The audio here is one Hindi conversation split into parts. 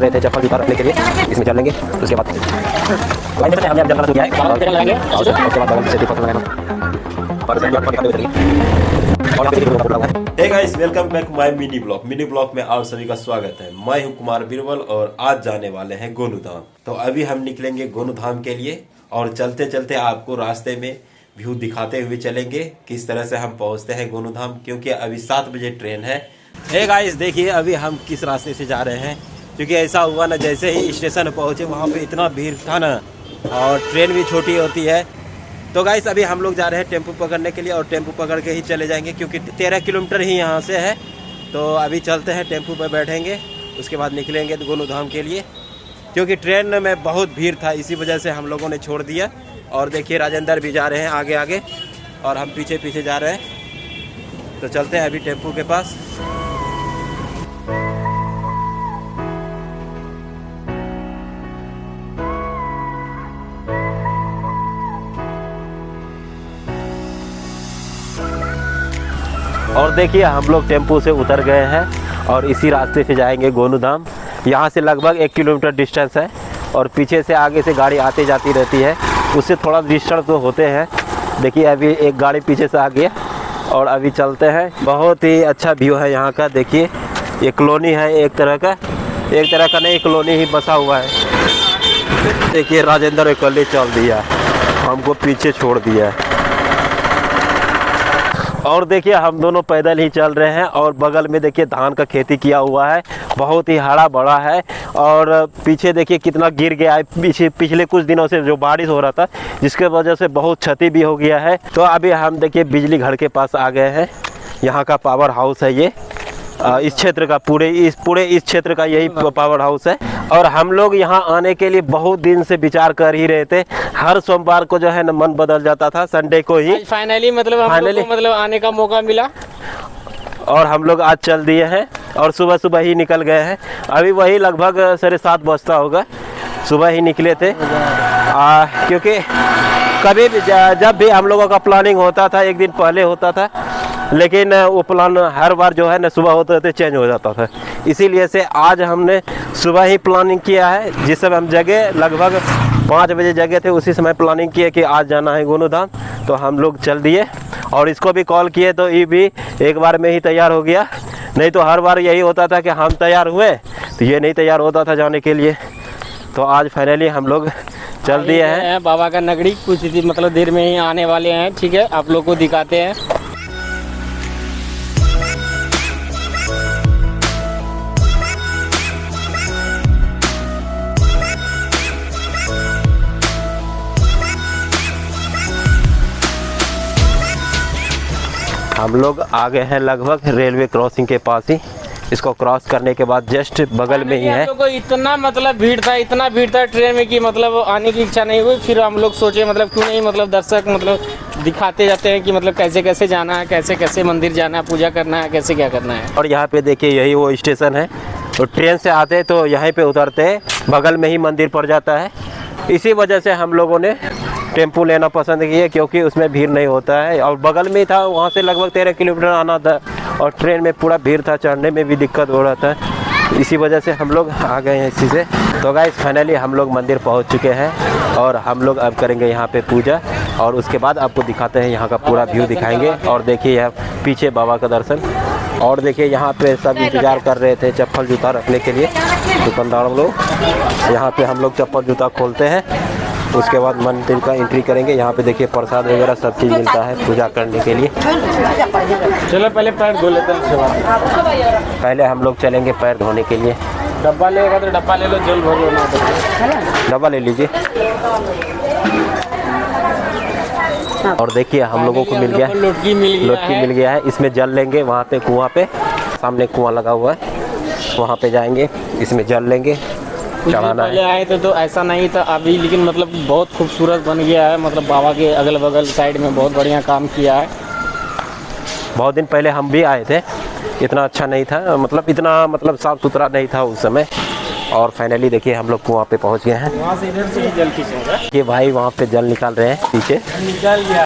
रहे थे चप्पल जूता रखने के लिए, इसमें चल लेंगे। उसके बाद हमने जंगल किया है और उसके बाद बगल से दीपक लगाना और hey guys, welcome back my mini blog में आप सभी का स्वागत है। मैं हूं कुमार बीरबल और आज जाने वाले हैं गोनू धाम। तो अभी हम निकलेंगे गोनू धाम के लिए और चलते चलते आपको रास्ते में व्यू दिखाते हुए चलेंगे किस तरह से हम पहुंचते हैं गोनू धाम, क्योंकि अभी 7 बजे ट्रेन है। हे गाइस, देखिए अभी हम किस रास्ते से जा रहे हैं, क्योंकि ऐसा हुआ ना जैसे ही स्टेशन पहुंचे वहाँ पे इतना भीड़ था ना, और ट्रेन भी छोटी होती है। तो गाइस अभी हम लोग जा रहे हैं टेम्पो पकड़ने के लिए और टेम्पो पकड़ के ही चले जाएंगे, क्योंकि 13 किलोमीटर ही यहाँ से है। तो अभी चलते हैं, टेम्पो पर बैठेंगे, उसके बाद निकलेंगे गोनू धाम के लिए, क्योंकि ट्रेन में बहुत भीड़ था, इसी वजह से हम लोगों ने छोड़ दिया। और देखिए राजेंद्र भी जा रहे हैं आगे आगे और हम पीछे पीछे जा रहे हैं। तो चलते हैं अभी टेम्पो के पास। और देखिए हम लोग टेम्पो से उतर गए हैं और इसी रास्ते से जाएंगे गोनू धाम। यहाँ से लगभग 1 किलोमीटर डिस्टेंस है और पीछे से आगे से गाड़ी आती जाती रहती है, उससे थोड़ा डिस्टेंस तो होते हैं। देखिए अभी एक गाड़ी पीछे से आ गया और अभी चलते हैं। बहुत ही अच्छा व्यू है यहाँ का। देखिए ये कॉलोनी है, एक तरह का नहीं, कॉलोनी ही बसा हुआ है। देखिए राजेंद्र अकेले चल दिया, हमको पीछे छोड़ दिया। और देखिए हम दोनों पैदल ही चल रहे हैं और बगल में देखिए धान का खेती किया हुआ है, बहुत ही हरा भरा है। और पीछे देखिए कितना गिर गया है, पिछले कुछ दिनों से जो बारिश हो रहा था, जिसके वजह से बहुत क्षति भी हो गया है। तो अभी हम देखिए बिजली घर के पास आ गए हैं। यहाँ का पावर हाउस है ये, इस क्षेत्र का पूरे इस क्षेत्र का यही पावर हाउस है। और हम लोग यहाँ आने के लिए बहुत दिन से विचार कर ही रहे थे। हर सोमवार को जो है ना मन बदल जाता था, संडे को ही फाइनली मतलब आने का मौका मिला और हम लोग आज चल दिए हैं और सुबह ही निकल गए हैं। अभी वही लगभग 7:30 बजता होगा, सुबह ही निकले थे। क्योंकि कभी भी जब भी हम लोगों का प्लानिंग होता था, एक दिन पहले होता था, लेकिन वो प्लान हर बार जो है ना सुबह होते होते चेंज हो जाता था। इसीलिए से आज हमने सुबह ही प्लानिंग किया है। जिस समय हम जगह लगभग 5 बजे जगह थे, उसी समय प्लानिंग किए कि आज जाना है गोनू धाम। तो हम लोग चल दिए और इसको भी कॉल किए तो ये भी एक बार में ही तैयार हो गया। नहीं तो हर बार यही होता था कि हम तैयार हुए तो ये नहीं तैयार होता था जाने के लिए। तो आज फाइनली हम लोग चल दिए हैं। बाबा का नगरी कुछ मतलब देर में ही आने वाले हैं। ठीक है, आप लोग को दिखाते हैं। हम लोग आ गए हैं लगभग रेलवे क्रॉसिंग के पास ही। इसको क्रॉस करने के बाद जस्ट बगल में ही है। हम लोग को इतना भीड़ था ट्रेन में कि मतलब आने की इच्छा नहीं हुई। फिर हम लोग सोचे मतलब क्यों नहीं मतलब दर्शक मतलब दिखाते जाते हैं कि मतलब कैसे कैसे जाना है, कैसे कैसे मंदिर जाना है, पूजा करना है, कैसे क्या करना है। और यहाँ पे देखिए यही वो स्टेशन है। तो ट्रेन से आते तो यहीं पे उतरते हैं, बगल में ही मंदिर पड़ जाता है। इसी वजह से हम लोगों ने टेम्पो लेना पसंद किया, क्योंकि उसमें भीड़ नहीं होता है और बगल में ही था। वहाँ से लगभग 13 किलोमीटर आना था और ट्रेन में पूरा भीड़ था, चढ़ने में भी दिक्कत हो रहा था। इसी वजह से हम लोग आ गए हैं इसी से। तो गाइस फाइनली हम लोग मंदिर पहुँच चुके हैं और हम लोग अब करेंगे यहाँ पे पूजा और उसके बाद आपको दिखाते हैं यहाँ का पूरा व्यू दिखाएंगे। और देखिए यहाँ पीछे बाबा का दर्शन। और देखिए यहाँ पे सब इंतज़ार कर रहे थे चप्पल जूता रखने के लिए दुकानदार लोग। यहाँ पे हम लोग चप्पल जूता खोलते हैं, उसके बाद मंदिर का एंट्री करेंगे। यहाँ पे देखिए प्रसाद वगैरह सब चीज़ मिलता है पूजा करने के लिए। चलो पहले पैर धो लेते हैं। पहले हम लोग चलेंगे पैर धोने के लिए। डब्बा लेगा तो डब्बा ले लो, जल भर लो। डब्बा ले लीजिए। और देखिए हम लोगों को मिल गया लोटकी मिल गया है। इसमें जल लेंगे, वहाँ पे कुआं पे सामने कुआं लगा हुआ है, वहाँ पे जाएंगे, इसमें जल लेंगे, चढ़ाना है। पहले आए थे तो ऐसा नहीं था अभी, लेकिन मतलब बहुत खूबसूरत बन गया है। मतलब बाबा के अगल बगल साइड में बहुत बढ़िया काम किया है। बहुत दिन पहले हम भी आए थे, इतना अच्छा नहीं था, मतलब इतना मतलब साफ़ सुथरा नहीं था उस समय। और फाइनली देखिए हम लोग कुआं पे पहुंच गए हैं। वहाँ से इधर से ही जल खींचेंगे। ये भाई वहाँ पे जल निकाल रहे हैं, पीछे निकाल गया।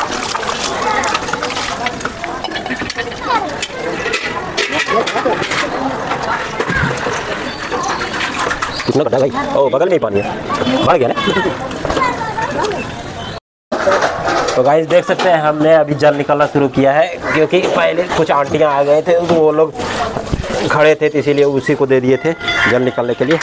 कितना गड्ढा भाई? ओ बगल में ही पानी है, बढ़ गया ना। तो गाइस देख सकते हैं हमने अभी जल निकलना शुरू किया है, क्योंकि पहले कुछ आंटियां आ गए थे तो वो लोग खड़े थे, तो इसीलिए उसी को दे दिए थे जल निकलने के लिए।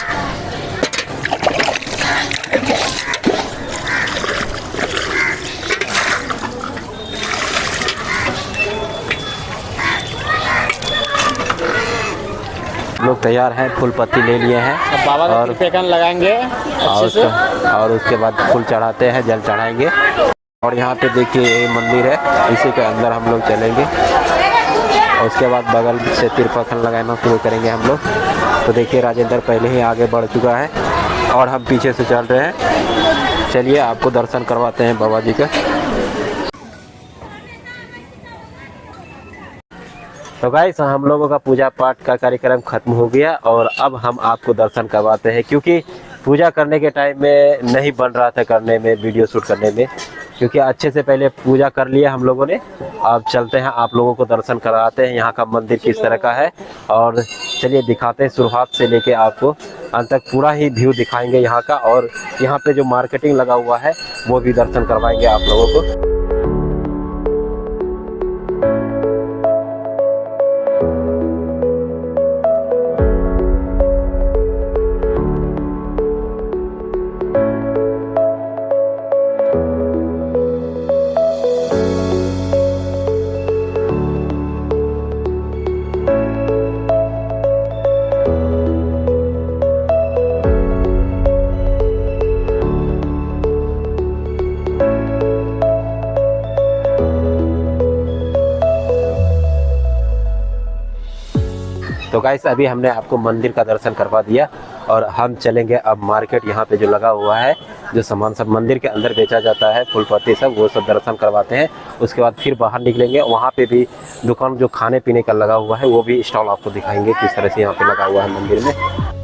लोग तैयार हैं, फूल पत्ती ले लिए हैं, अब बाबा का और टिकन लगाएंगे अच्छे से। और उसके बाद फूल चढ़ाते हैं, जल चढ़ाएंगे। और यहाँ पे देखिए ये मंदिर है, इसी के अंदर हम लोग चलेंगे और उसके बाद बगल से तिरपखन लगाना शुरू करेंगे हम लोग। तो देखिए राजेंद्र पहले ही आगे बढ़ चुका है और हम पीछे से चल रहे हैं। चलिए आपको दर्शन करवाते हैं बाबा जी का। तो गाइस हम लोगों का पूजा पाठ का कार्यक्रम खत्म हो गया और अब हम आपको दर्शन करवाते हैं, क्योंकि पूजा करने के टाइम में नहीं बन रहा था करने में, वीडियो शूट करने में, क्योंकि अच्छे से पहले पूजा कर लिया हम लोगों ने। अब चलते हैं आप लोगों को दर्शन कराते हैं यहाँ का मंदिर किस तरह का है, और चलिए दिखाते हैं शुरुआत से लेके आपको अंत तक पूरा ही व्यू दिखाएंगे यहाँ का। और यहाँ पे जो मार्केटिंग लगा हुआ है वो भी दर्शन करवाएंगे आप लोगों को। तो गाइस अभी हमने आपको मंदिर का दर्शन करवा दिया और हम चलेंगे अब मार्केट। यहाँ पे जो लगा हुआ है, जो सामान सब मंदिर के अंदर बेचा जाता है, फूल पत्ती सब, वो सब दर्शन करवाते हैं। उसके बाद फिर बाहर निकलेंगे, वहाँ पे भी दुकान जो खाने पीने का लगा हुआ है वो भी स्टॉल आपको दिखाएंगे किस तरह से यहाँ पे लगा हुआ है मंदिर में।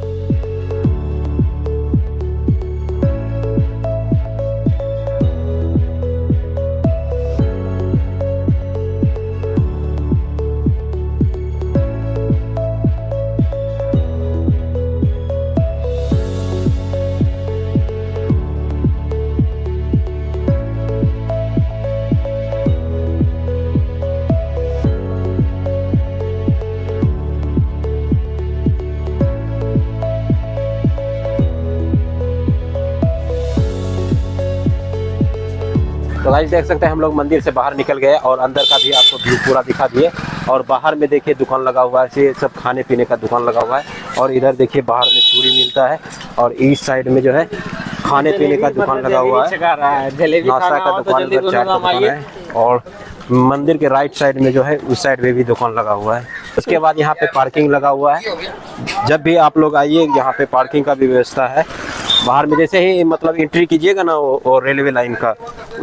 तो गाइस देख सकते हैं हम लोग मंदिर से बाहर निकल गए और अंदर का भी आपको व्यू पूरा दिखा दिए। और बाहर में देखिए दुकान लगा हुआ है, ये सब खाने पीने का दुकान लगा हुआ है। और इधर देखिए बाहर में चूड़ी मिलता है, और इस साइड में जो है खाने पीने का दुकान लगा हुआ है, नाश्ता का दुकान, चाट का दुकान है। और मंदिर के राइट साइड में जो है उस साइड में भी दुकान लगा हुआ है। उसके बाद यहाँ पे पार्किंग लगा हुआ है, जब भी आप लोग आइए यहाँ पे पार्किंग का भी व्यवस्था है। बाहर में जैसे ही मतलब एंट्री कीजिएगा ना, वो रेलवे लाइन का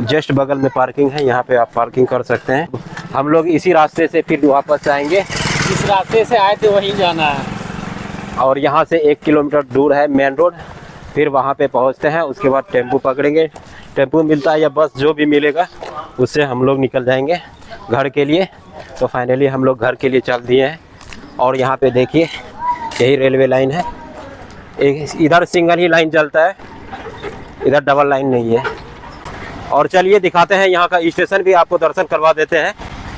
जस्ट बगल में पार्किंग है, यहाँ पे आप पार्किंग कर सकते हैं। हम लोग इसी रास्ते से फिर वापस आएंगे, इस रास्ते से आए थे वहीं जाना है। और यहाँ से 1 किलोमीटर दूर है मेन रोड, फिर वहाँ पे पहुँचते हैं। उसके बाद टेम्पू पकड़ेंगे, टेम्पू मिलता है या बस जो भी मिलेगा उससे हम लोग निकल जाएंगे घर के लिए। तो फाइनली हम लोग घर के लिए चल दिए हैं। और यहाँ पे देखिए यही रेलवे लाइन है, एक इधर सिंगल ही लाइन चलता है, इधर डबल लाइन नहीं है। और चलिए दिखाते हैं यहाँ का स्टेशन भी, आपको दर्शन करवा देते हैं,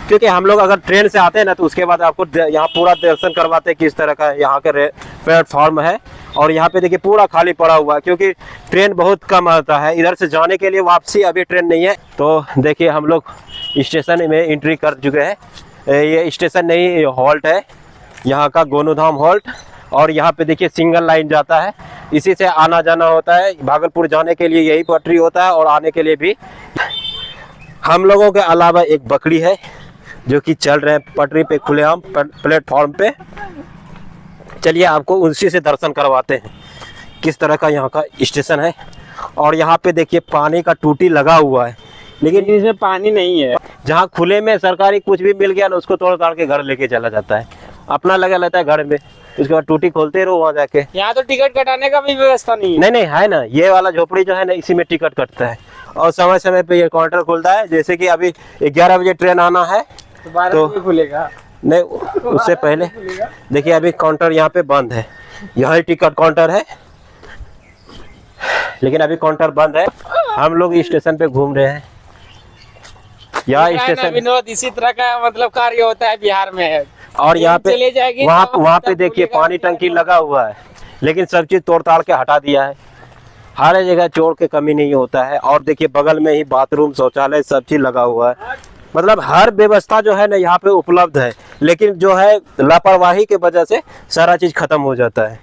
क्योंकि हम लोग अगर ट्रेन से आते हैं ना तो उसके बाद आपको यहाँ पूरा दर्शन करवाते हैं किस तरह का यहाँ का प्लेटफॉर्म है। और यहाँ पे देखिए पूरा खाली पड़ा हुआ है, क्योंकि ट्रेन बहुत कम आता है इधर से जाने के लिए, वापसी अभी ट्रेन नहीं है। तो देखिए हम लोग स्टेशन में एंट्री कर चुके हैं। ये स्टेशन नहीं, ये हॉल्ट है यहाँ का, गोनूधाम हॉल्ट। और यहाँ पे देखिए सिंगल लाइन जाता है, इसी से आना जाना होता है। भागलपुर जाने के लिए यही पटरी होता है और आने के लिए भी। हम लोगों के अलावा एक बकरी है जो कि चल रहे हैं पटरी पे, खुलेआम प्लेटफॉर्म पे। चलिए आपको उसी से दर्शन करवाते हैं किस तरह का यहाँ का स्टेशन है। और यहाँ पे देखिए पानी का टूटी लगा हुआ है, लेकिन इसमें पानी नहीं है। जहाँ खुले में सरकारी कुछ भी मिल गया ना, उसको तोड़ ताड़ के घर लेके चला जाता है, अपना लगा रहता है घर में। उसके बाद टूटी खोलते रहो वहाँ जाके। यहाँ तो टिकट कटाने का भी व्यवस्था नहीं है। नहीं है ना, ये वाला झोपड़ी जो है ना, इसी में टिकट कटता है। और समय समय पे ये काउंटर खुलता है, जैसे कि अभी 11 बजे ट्रेन आना है तो 12 बजे खुलेगा। नहीं, उससे पहले देखिए अभी काउंटर यहाँ पे बंद है, यही टिकट काउंटर है। लेकिन अभी काउंटर बंद है। हम लोग स्टेशन पे घूम रहे हैं। यहाँ स्टेशन विनोद इसी तरह का मतलब कार्य होता है बिहार में। और यहाँ पे चले जाएगी वहाँ पे देखिए पानी टंकी लगा हुआ है, लेकिन सब चीज तोड़ ताड़ के हटा दिया है। हर जगह चोर के कमी नहीं होता है। और देखिए बगल में ही बाथरूम, शौचालय सब चीज लगा हुआ है। मतलब हर व्यवस्था जो है ना यहाँ पे उपलब्ध है, लेकिन जो है लापरवाही के वजह से सारा चीज खत्म हो जाता है।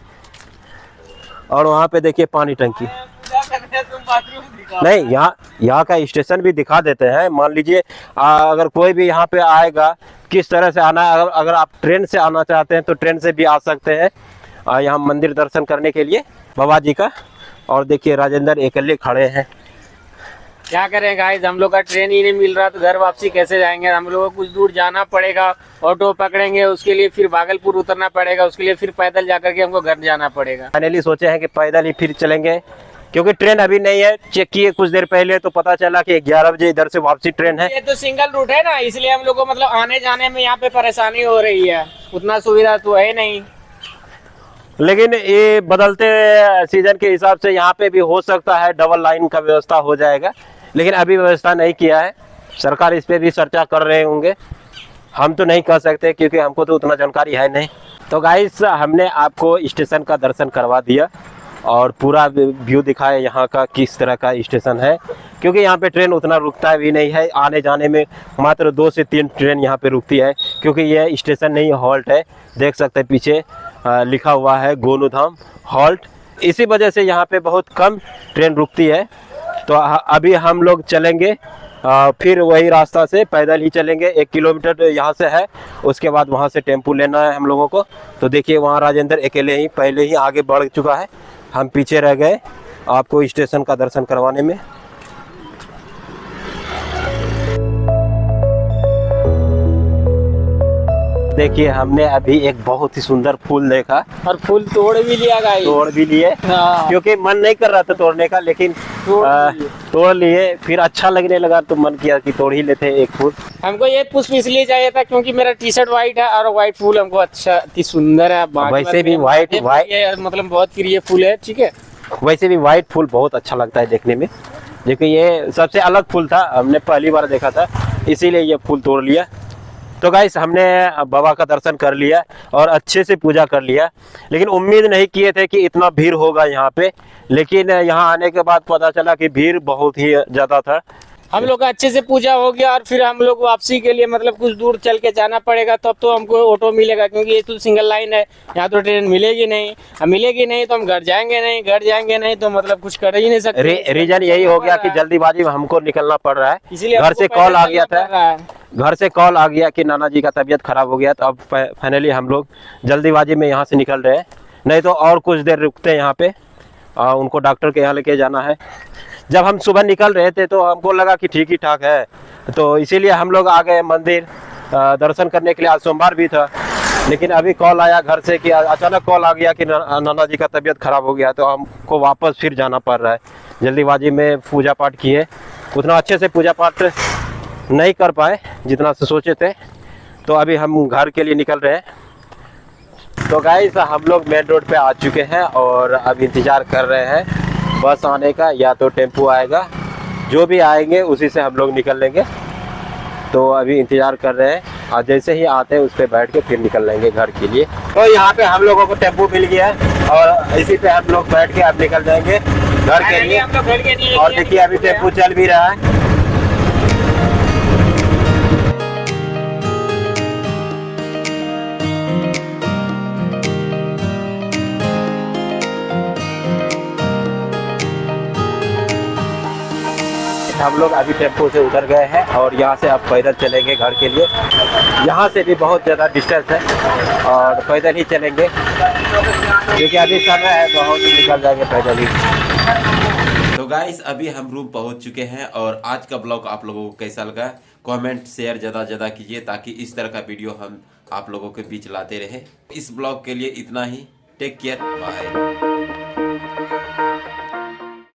और वहाँ पे देखिए पानी टंकी नहीं, यहाँ का स्टेशन भी दिखा देते हैं। मान लीजिए अगर कोई भी यहाँ पे आएगा, किस तरह से आना है। अगर आप ट्रेन से आना चाहते हैं तो ट्रेन से भी आ सकते हैं यहाँ मंदिर दर्शन करने के लिए बाबा जी का। और देखिए राजेंद्र अकेले खड़े हैं। क्या करें गाइस, हम लोग का ट्रेन ही नहीं मिल रहा तो घर वापसी कैसे जाएंगे। हम लोगों को कुछ दूर जाना पड़ेगा, ऑटो पकड़ेंगे, उसके लिए फिर भागलपुर उतरना पड़ेगा, उसके लिए फिर पैदल जाकर के हमको घर जाना पड़ेगा। फाइनली सोचे हैं कि पैदल ही फिर चलेंगे, क्योंकि ट्रेन अभी नहीं है। चेक किए कुछ देर पहले तो पता चला कि 11 बजे इधर से वापसी ट्रेन है। ये तो सिंगल रूट है ना, इसलिए हम लोग को मतलब आने जाने में यहाँ पे परेशानी हो रही है। उतना सुविधा तो है नहीं, लेकिन ये बदलते सीजन के हिसाब से यहाँ पे भी हो सकता है डबल लाइन का व्यवस्था हो जाएगा, लेकिन अभी व्यवस्था नहीं किया है। सरकार इस पे भी चर्चा कर रहे होंगे, हम तो नहीं कह सकते क्योंकि हमको तो उतना जानकारी है नहीं। तो गाइस हमने आपको स्टेशन का दर्शन करवा दिया और पूरा व्यू दिखाया यहाँ का किस तरह का स्टेशन है, क्योंकि यहाँ पे ट्रेन उतना रुकता भी नहीं है। आने जाने में मात्र 2 से 3 ट्रेन यहाँ पे रुकती है, क्योंकि ये स्टेशन नहीं हॉल्ट है। देख सकते हैं पीछे लिखा हुआ है गोनूधाम हॉल्ट। इसी वजह से यहाँ पे बहुत कम ट्रेन रुकती है। तो अभी हम लोग चलेंगे फिर वही रास्ता से पैदल ही चलेंगे। 1 किलोमीटर यहाँ से है, उसके बाद वहाँ से टेम्पू लेना है हम लोगों को। तो देखिए वहाँ राजेंद्र अकेले ही पहले ही आगे बढ़ चुका है, हम पीछे रह गए आपको स्टेशन का दर्शन करवाने में। देखिए हमने अभी एक बहुत ही सुंदर फूल देखा और फूल तोड़ भी लिया गाइस, तोड़ भी लिए। हाँ। क्योंकि मन नहीं कर रहा था तोड़ने का, लेकिन तोड़ लिए। फिर अच्छा लगने लगा तो मन किया कि तोड़ ही लेते एक फूल। हमको ये पुष्प इसलिए चाहिए था क्योंकि मेरा टी शर्ट व्हाइट है और व्हाइट फूल हमको अच्छा अति सुंदर है। वैसे भी व्हाइट मतलब बहुत प्रिय फूल है, ठीक है। वैसे भी व्हाइट फूल बहुत अच्छा लगता है देखने में। देखिए ये सबसे अलग फूल था, हमने पहली बार देखा था, इसीलिए ये फूल तोड़ लिया। तो गाइस हमने बाबा का दर्शन कर लिया और अच्छे से पूजा कर लिया, लेकिन उम्मीद नहीं किए थे कि इतना भीड़ होगा यहाँ पे। लेकिन यहाँ आने के बाद पता चला कि भीड़ बहुत ही ज़्यादा था। हम लोग का अच्छे से पूजा हो गया और फिर हम लोग वापसी के लिए मतलब कुछ दूर चल के जाना पड़ेगा, तब तो हमको ऑटो मिलेगा, क्योंकि ये तो सिंगल लाइन है। यहाँ तो ट्रेन मिलेगी नहीं, मिलेगी नहीं तो हम घर जाएंगे नहीं तो मतलब कुछ कर ही नहीं सकते। रीजन यही हो गया कि जल्दीबाजी में हमको निकलना पड़ रहा है। इसलिए घर से कॉल आ गया था, घर से कॉल आ गया कि नाना जी का तबीयत खराब हो गया। तो अब फाइनली हम लोग जल्दीबाजी में यहाँ से निकल रहे हैं, नहीं तो और कुछ देर रुकते हैं यहाँ पे। उनको डॉक्टर के यहाँ लेके जाना है। जब हम सुबह निकल रहे थे तो हमको लगा कि ठीक ही ठाक है, तो इसीलिए हम लोग आ गए मंदिर दर्शन करने के लिए। आज सोमवार भी था, लेकिन अभी कॉल आया घर से कि अचानक कॉल आ गया कि नाना जी का तबीयत खराब हो गया, तो हमको वापस फिर जाना पड़ रहा है। जल्दीबाजी में पूजा पाठ किए, उतना अच्छे से पूजा पाठ नहीं कर पाए जितना से सोचे थे। तो अभी हम घर के लिए निकल रहे हैं। तो गाइस हम लोग मेन रोड पे आ चुके हैं और अब इंतज़ार कर रहे हैं बस आने का, या तो टेम्पू आएगा। जो भी आएंगे उसी से हम लोग निकल लेंगे। तो अभी इंतज़ार कर रहे हैं, और जैसे ही आते हैं उस पर बैठ के फिर निकल लेंगे घर के लिए। तो यहाँ पे हम लोगों को टेम्पू मिल गया है और इसी पे हम लोग बैठ के अब निकल जाएंगे घर के लिए। और देखिए अभी टेम्पू चल भी रहा है। हम लोग अभी टेम्पो से उतर गए हैं और यहाँ से अब पैदल चलेंगे घर के लिए। यहाँ से भी बहुत ज़्यादा डिस्टेंस है और पैदल ही चलेंगे, क्योंकि अभी समय है, बहुत निकल जाएंगे पैदल ही। तो गाइस अभी हम रूम पहुँच चुके हैं और आज का ब्लॉग आप लोगों को कैसा लगा कमेंट शेयर ज़्यादा कीजिए, ताकि इस तरह का वीडियो हम आप लोगों के बीच लाते रहे। इस ब्लॉग के लिए इतना ही। Take care, bye.